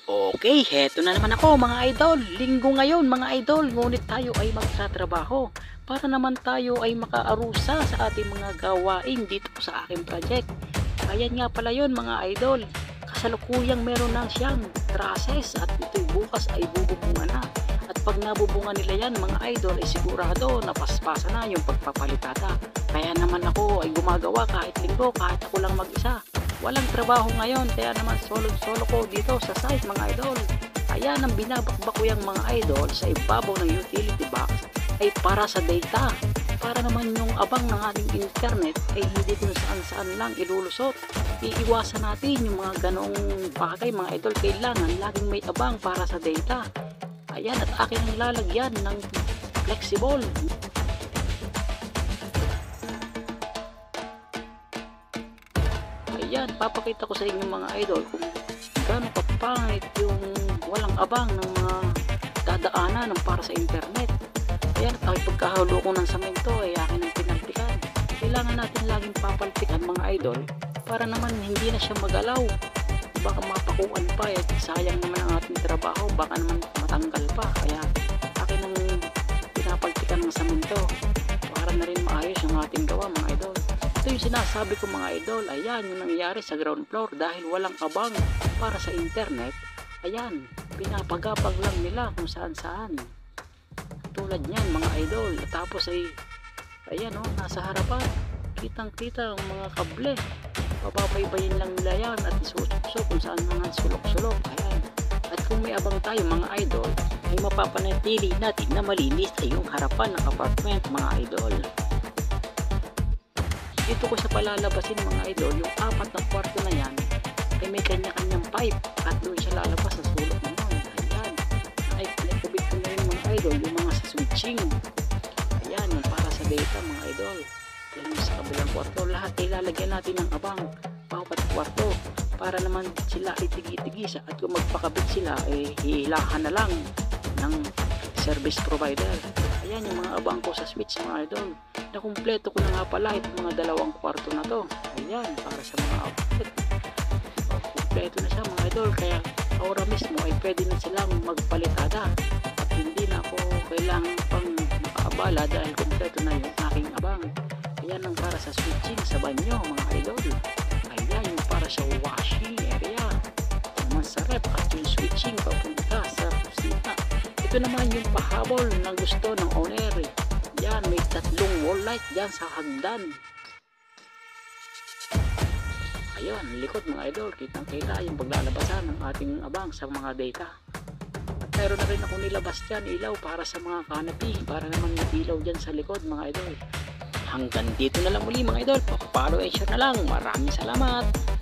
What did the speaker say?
Okay, heto na naman ako mga idol. Linggo ngayon mga idol, ngunit tayo ay magtatrabaho para naman tayo ay makaarusa sa ating mga gawain dito sa aking project. Ayan nga pala yun mga idol. Kasalukuyang meron na siyang trusses at ito'y bukas ay bububungan na. At pag nabubungan nila yan mga idol ay sigurado napaspasa na yung pagpapalitata. Kaya naman ako ay gumagawa kahit linggo, kahit ako lang mag-isa. Walang trabaho ngayon kaya naman solo ko dito sa site mga idol. Ayan ang binabakbak ko yung mga idol sa ibabaw ng utility box ay para sa data. Para naman yung abang ng ating internet ay hindi kung saan lang ilulusot. Iiwasan natin yung mga ganong bagay mga idol. Kailangan laging may abang para sa data. Ayan at akin ang lalagyan ng flexible. Ayan, papakita ko sa inyo mga idol kung gaano kapangit yung walang abang ng mga dadaanan ng para sa internet. Ayan, at pagkahalo ko ng samento ay akin ang pinalpikan. Kailangan natin laging papalpikan mga idol para naman hindi na siya magalaw. Baka mapakuan pa eh, sayang naman ang ating trabaho, baka naman matanggal pa. Kaya akin ang pinapalpikan ng samento para na rin maayos yung ating gawa mga idol. Ito yung sinasabi ko mga idol, ayan yung nangyayari sa ground floor dahil walang abang para sa internet. Ayan, pinapagapag lang nila kung saan. Tulad niyan mga idol, tapos ay ayan oh, nasa harapan, kitang kita ang mga kable. Papabaybayin lang nila yan at isusok kung saan mga sulok-sulok. Ayan, at kung may abang tayo mga idol, ay mapapanatili natin na malinis ay yung harapan ng apartment mga idol. Dito ko sa palalabasin mga idol, yung apat na kwarto na yan ay may kanya-kanyang pipe at doon siya lalabas sa sulok na yun. Ayan, ay pinakubit ko na rin mga idol yung mga sa switching. Ayan, yung para sa data mga idol. Yan yung sa kabilang kwarto, lahat ilalagyan natin ng abang bawat kwarto para naman sila ay tigi-tigisa at kung magpakabit sila ay hihilahan na lang ng service provider. Ayan yung mga abang ko sa switch mga idol. Nakumpleto ko na nga pala itong mga dalawang kwarto na to. Ayan, para sa mga outlet. Kumpleto na siya mga idol. Kaya aura mismo ay pwede na silang magpalitada. At hindi na ako kailangan pang makaabala dahil kumpleto na yung aking abang. Ayan ang para sa switching sa banyo mga idol. Ayan yung para sa washing area. Naman sa rep at yung switching papunta sa kusina. Ito naman yung pahabol na gusto ng owner. Yan, may tatlong wall light dyan sa hagdan. Ayun, likod mga idol, kitang-kita yung paglalabasan ng ating abang sa mga data. At meron na rin ako nilabas dyan, ilaw para sa mga canopy, para naman may ilaw dyan sa likod mga idol. Hanggang dito na lang muli mga idol, pa-follow and share na lang. Maraming salamat!